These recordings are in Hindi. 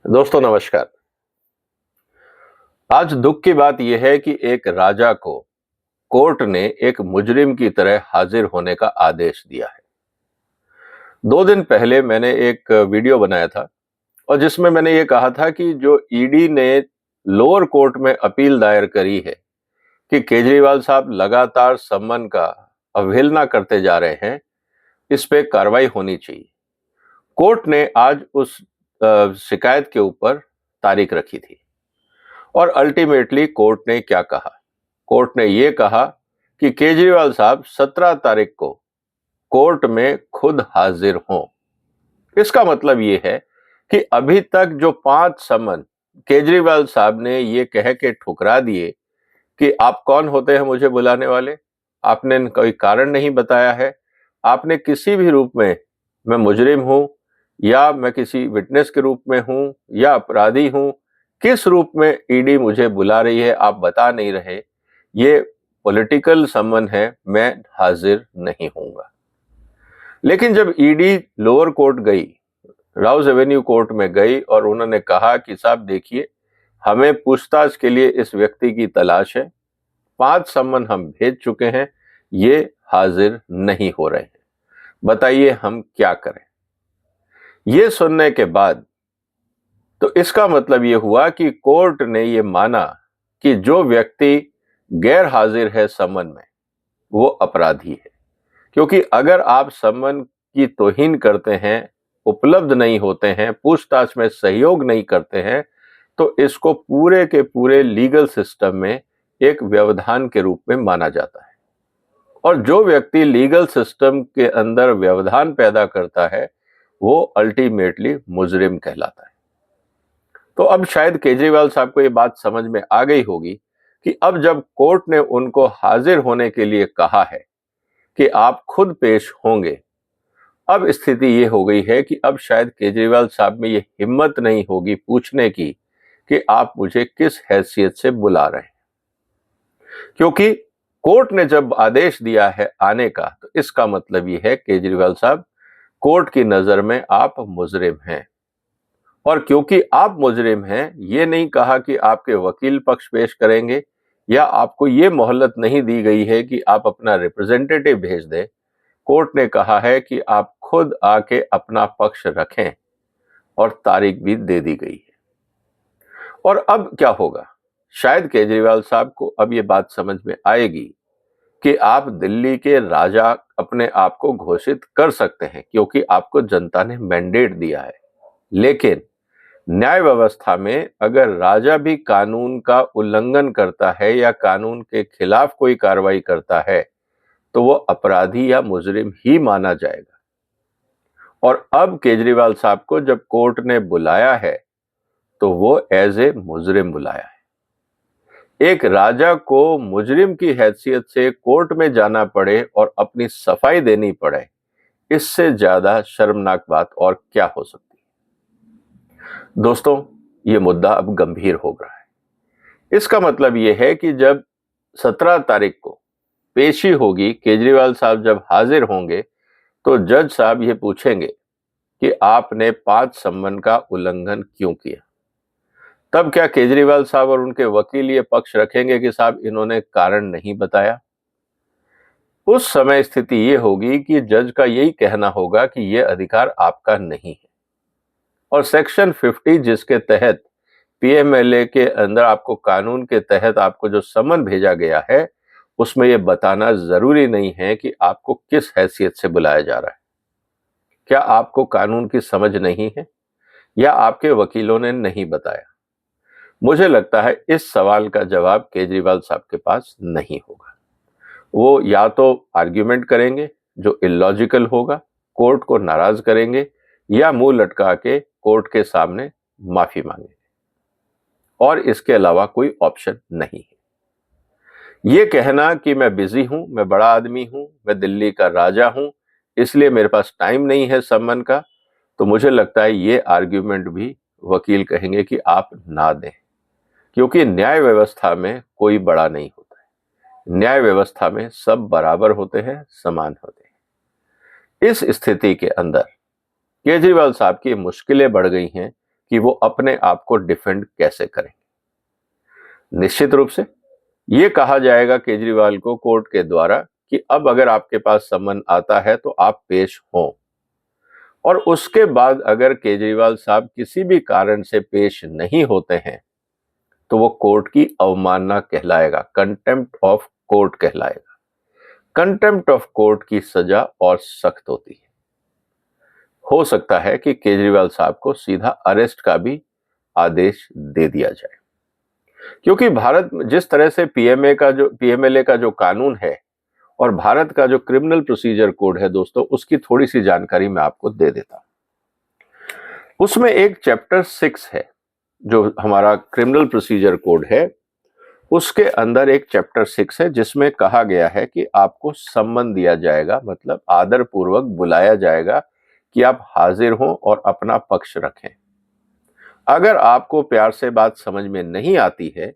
दोस्तों नमस्कार। आज दुख की बात यह है कि एक राजा को कोर्ट ने एक मुजरिम की तरह हाजिर होने का आदेश दिया है। 2 दिन पहले मैंने एक वीडियो बनाया था और जिसमें मैंने ये कहा था कि जो ईडी ने लोअर कोर्ट में अपील दायर करी है कि केजरीवाल साहब लगातार सम्मन का अवहेलना करते जा रहे हैं, इस पे कार्रवाई होनी चाहिए। कोर्ट ने आज उस शिकायत के ऊपर तारीख रखी थी और अल्टीमेटली कोर्ट ने क्या कहा? कोर्ट ने यह कहा कि केजरीवाल साहब 17 तारीख को कोर्ट में खुद हाजिर हों। इसका मतलब यह है कि अभी तक जो 5 समन केजरीवाल साहब ने ये कह के ठुकरा दिए कि आप कौन होते हैं मुझे बुलाने वाले, आपने कोई कारण नहीं बताया है, आपने किसी भी रूप में मैं मुजरिम हूं या मैं किसी विटनेस के रूप में हूं या अपराधी हूं, किस रूप में ईडी मुझे बुला रही है आप बता नहीं रहे, ये पॉलिटिकल समन है, मैं हाजिर नहीं होऊंगा। लेकिन जब ईडी लोअर कोर्ट गई, राउज एवेन्यू कोर्ट में गई और उन्होंने कहा कि साहब देखिए, हमें पूछताछ के लिए इस व्यक्ति की तलाश है, 5 समन हम भेज चुके हैं, ये हाजिर नहीं हो रहे हैं, बताइए हम क्या करें। ये सुनने के बाद तो इसका मतलब ये हुआ कि कोर्ट ने ये माना कि जो व्यक्ति गैर हाजिर है समन में वो अपराधी है, क्योंकि अगर आप समन की तौहीन करते हैं, उपलब्ध नहीं होते हैं, पूछताछ में सहयोग नहीं करते हैं, तो इसको पूरे के पूरे लीगल सिस्टम में एक व्यवधान के रूप में माना जाता है और जो व्यक्ति लीगल सिस्टम के अंदर व्यवधान पैदा करता है वो अल्टीमेटली मुजरिम कहलाता है। तो अब शायद केजरीवाल साहब को ये बात समझ में आ गई होगी कि अब जब कोर्ट ने उनको हाजिर होने के लिए कहा है कि आप खुद पेश होंगे, अब स्थिति ये हो गई है कि अब शायद केजरीवाल साहब में ये हिम्मत नहीं होगी पूछने की कि आप मुझे किस हैसियत से बुला रहे हैं, क्योंकि कोर्ट ने जब आदेश दिया है आने का तो इसका मतलब ये है केजरीवाल साहब, कोर्ट की नजर में आप मुजरिम हैं। और क्योंकि आप मुजरिम हैं, ये नहीं कहा कि आपके वकील पक्ष पेश करेंगे या आपको ये मोहलत नहीं दी गई है कि आप अपना रिप्रेजेंटेटिव भेज दें। कोर्ट ने कहा है कि आप खुद आके अपना पक्ष रखें और तारीख भी दे दी गई है। और अब क्या होगा? शायद केजरीवाल साहब को अब ये बात समझ में आएगी कि आप दिल्ली के राजा अपने आप को घोषित कर सकते हैं क्योंकि आपको जनता ने मैंडेट दिया है। लेकिन न्याय व्यवस्था में अगर राजा भी कानून का उल्लंघन करता है या कानून के खिलाफ कोई कार्रवाई करता है तो वो अपराधी या मुजरिम ही माना जाएगा। और अब केजरीवाल साहब को जब कोर्ट ने बुलाया है तो वो एज ए मुजरिम बुलाया है। एक राजा को मुजरिम की हैसियत से कोर्ट में जाना पड़े और अपनी सफाई देनी पड़े, इससे ज्यादा शर्मनाक बात और क्या हो सकती है। दोस्तों, ये मुद्दा अब गंभीर हो रहा है। इसका मतलब यह है कि जब 17 तारीख को पेशी होगी, केजरीवाल साहब जब हाजिर होंगे तो जज साहब ये पूछेंगे कि आपने 5 समन का उल्लंघन क्यों किया। तब क्या केजरीवाल साहब और उनके वकील ये पक्ष रखेंगे कि साहब इन्होंने कारण नहीं बताया? उस समय स्थिति ये होगी कि जज का यही कहना होगा कि यह अधिकार आपका नहीं है और सेक्शन 50 जिसके तहत पीएमएलए के अंदर आपको कानून के तहत आपको जो समन भेजा गया है उसमें यह बताना जरूरी नहीं है कि आपको किस हैसियत से बुलाया जा रहा है। क्या आपको कानून की समझ नहीं है या आपके वकीलों ने नहीं बताया? मुझे लगता है इस सवाल का जवाब केजरीवाल साहब के पास नहीं होगा। वो या तो आर्ग्यूमेंट करेंगे जो इलॉजिकल होगा, कोर्ट को नाराज करेंगे या मुंह लटका के कोर्ट के सामने माफी मांगेंगे और इसके अलावा कोई ऑप्शन नहीं है। ये कहना कि मैं बिजी हूं, मैं बड़ा आदमी हूं, मैं दिल्ली का राजा हूं, इसलिए मेरे पास टाइम नहीं है सम्मन का, तो मुझे लगता है ये आर्ग्यूमेंट भी वकील कहेंगे कि आप ना दें, क्योंकि न्याय व्यवस्था में कोई बड़ा नहीं होता है। न्याय व्यवस्था में सब बराबर होते हैं, समान होते हैं। इस स्थिति के अंदर केजरीवाल साहब की मुश्किलें बढ़ गई हैं कि वो अपने आप को डिफेंड कैसे करेंगे। निश्चित रूप से ये कहा जाएगा केजरीवाल को कोर्ट के द्वारा कि अब अगर आपके पास समन आता है तो आप पेश हों, और उसके बाद अगर केजरीवाल साहब किसी भी कारण से पेश नहीं होते हैं तो वो कोर्ट की अवमानना कहलाएगा, कंटेम्प्ट ऑफ कोर्ट कहलाएगा। कंटेम्प्ट ऑफ कोर्ट की सजा और सख्त होती है। हो सकता है कि केजरीवाल साहब को सीधा अरेस्ट का भी आदेश दे दिया जाए, क्योंकि भारत जिस तरह से पीएमएलए का जो कानून है और भारत का जो क्रिमिनल प्रोसीजर कोड है दोस्तों, उसकी थोड़ी सी जानकारी मैं आपको दे देता हूं। उसमें एक चैप्टर 6 है, जो हमारा क्रिमिनल प्रोसीजर कोड है, उसके अंदर एक चैप्टर 6 है जिसमें कहा गया है कि आपको सम्मन दिया जाएगा, मतलब आदर पूर्वक बुलाया जाएगा कि आप हाजिर हों और अपना पक्ष रखें। अगर आपको प्यार से बात समझ में नहीं आती है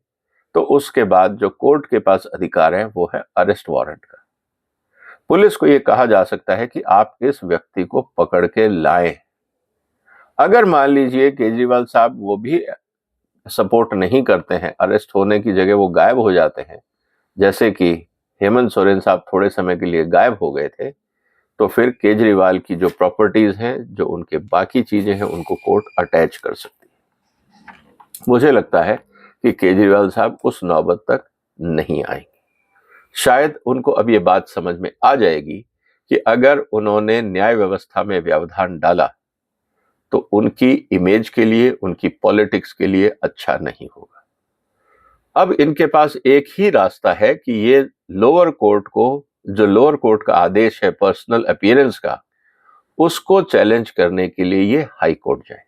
तो उसके बाद जो कोर्ट के पास अधिकार है वो है अरेस्ट वारंट का। पुलिस को यह कहा जा सकता है कि आप इस व्यक्ति को पकड़ के लाएं। अगर मान लीजिए केजरीवाल साहब वो भी सपोर्ट नहीं करते हैं, अरेस्ट होने की जगह वो गायब हो जाते हैं, जैसे कि हेमंत सोरेन साहब थोड़े समय के लिए गायब हो गए थे, तो फिर केजरीवाल की जो प्रॉपर्टीज हैं, जो उनके बाकी चीजें हैं, उनको कोर्ट अटैच कर सकती है। मुझे लगता है कि केजरीवाल साहब उस नौबत तक नहीं आएंगे। शायद उनको अब ये बात समझ में आ जाएगी कि अगर उन्होंने न्याय व्यवस्था में व्यवधान डाला तो उनकी इमेज के लिए, उनकी पॉलिटिक्स के लिए अच्छा नहीं होगा। अब इनके पास एक ही रास्ता है कि ये लोअर कोर्ट को, जो लोअर कोर्ट का आदेश है पर्सनल अपीयरेंस का, उसको चैलेंज करने के लिए ये हाई कोर्ट जाए।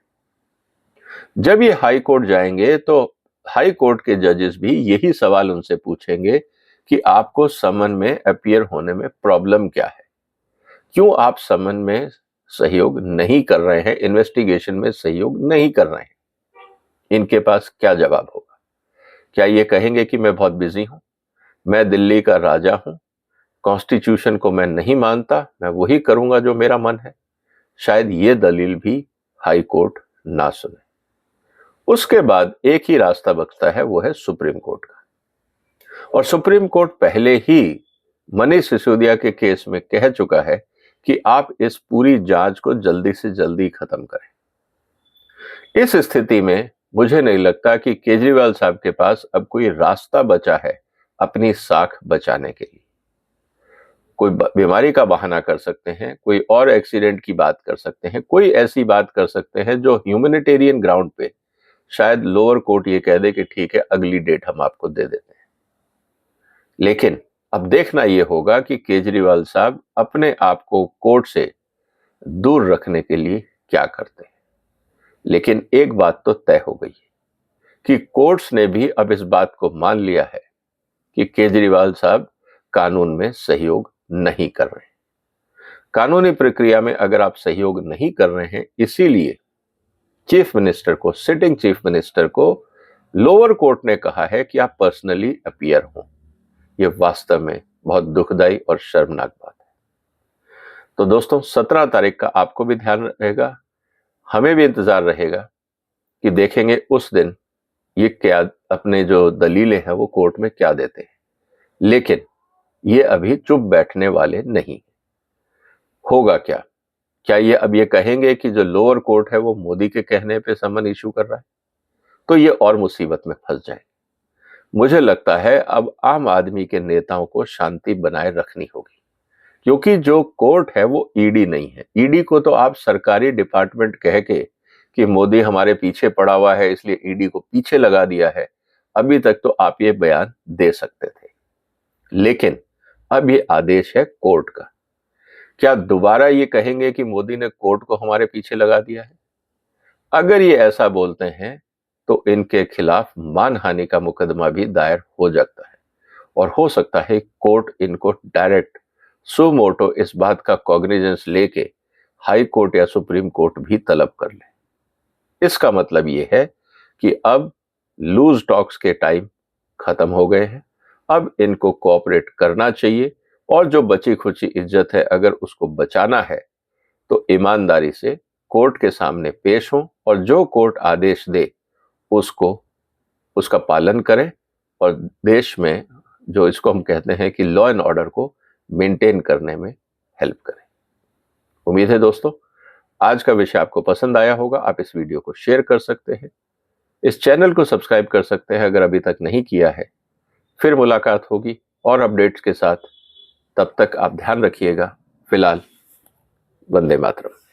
जब ये हाई कोर्ट जाएंगे तो हाई कोर्ट के जजेस भी यही सवाल उनसे पूछेंगे कि आपको समन में अपीयर होने में प्रॉब्लम क्या है, क्यों आप समन में सहयोग नहीं कर रहे हैं, इन्वेस्टिगेशन में सहयोग नहीं कर रहे हैं। इनके पास क्या जवाब होगा? क्या ये कहेंगे कि मैं बहुत बिजी हूं, मैं दिल्ली का राजा हूं, कॉन्स्टिट्यूशन को मैं नहीं मानता, मैं वही करूंगा जो मेरा मन है? शायद ये दलील भी हाई कोर्ट ना सुने। उसके बाद एक ही रास्ता बचता है, वो है सुप्रीम कोर्ट का। और सुप्रीम कोर्ट पहले ही मनीष सिसोदिया के केस में कह चुका है कि आप इस पूरी जांच को जल्दी से जल्दी खत्म करें। इस स्थिति में मुझे नहीं लगता कि केजरीवाल साहब के पास अब कोई रास्ता बचा है अपनी साख बचाने के लिए। कोई बीमारी का बहाना कर सकते हैं, कोई और एक्सीडेंट की बात कर सकते हैं, कोई ऐसी बात कर सकते हैं जो ह्यूमैनिटेरियन ग्राउंड पे शायद लोअर कोर्ट ये कह दे कि ठीक है, अगली डेट हम आपको दे देते हैं। लेकिन अब देखना यह होगा कि केजरीवाल साहब अपने आप को कोर्ट से दूर रखने के लिए क्या करते हैं। लेकिन एक बात तो तय हो गई है कि कोर्ट्स ने भी अब इस बात को मान लिया है कि केजरीवाल साहब कानून में सहयोग नहीं कर रहे हैं। कानूनी प्रक्रिया में अगर आप सहयोग नहीं कर रहे हैं, इसीलिए चीफ मिनिस्टर को, सिटिंग चीफ मिनिस्टर को लोअर कोर्ट ने कहा है कि आप पर्सनली अपीयर हों। यह वास्तव में बहुत दुखदाई और शर्मनाक बात है। तो दोस्तों, 17 तारीख का आपको भी ध्यान रहेगा, हमें भी इंतजार रहेगा कि देखेंगे उस दिन ये क्या अपने जो दलीलें हैं वो कोर्ट में क्या देते हैं। लेकिन ये अभी चुप बैठने वाले नहीं। होगा क्या? क्या ये अब ये कहेंगे कि जो लोअर कोर्ट है वो मोदी के कहने पे समन इशू कर रहा है? तो ये और मुसीबत में फंस जाए। मुझे लगता है अब आम आदमी के नेताओं को शांति बनाए रखनी होगी, क्योंकि जो कोर्ट है वो ईडी नहीं है। ईडी को तो आप सरकारी डिपार्टमेंट कह के कि मोदी हमारे पीछे पड़ा हुआ है इसलिए ईडी को पीछे लगा दिया है, अभी तक तो आप ये बयान दे सकते थे। लेकिन अब ये आदेश है कोर्ट का। क्या दोबारा ये कहेंगे कि मोदी ने कोर्ट को हमारे पीछे लगा दिया है? अगर ये ऐसा बोलते हैं तो इनके खिलाफ मानहानि का मुकदमा भी दायर हो जाता है, और हो सकता है कोर्ट इनको डायरेक्ट सुमोटो इस बात का कॉग्निजेंस लेके हाई कोर्ट या सुप्रीम कोर्ट भी तलब कर ले। इसका मतलब ये है कि अब लूज टॉक्स के टाइम खत्म हो गए हैं। अब इनको कोऑपरेट करना चाहिए, और जो बची खुची इज्जत है अगर उसको बचाना है तो ईमानदारी से कोर्ट के सामने पेश हों और जो कोर्ट आदेश दे उसका पालन करें और देश में जो इसको हम कहते हैं कि लॉ एंड ऑर्डर को मेंटेन करने में हेल्प करें। उम्मीद है दोस्तों आज का विषय आपको पसंद आया होगा। आप इस वीडियो को शेयर कर सकते हैं, इस चैनल को सब्सक्राइब कर सकते हैं अगर अभी तक नहीं किया है। फिर मुलाकात होगी और अपडेट्स के साथ। तब तक आप ध्यान रखिएगा। फिलहाल वंदे मातरम।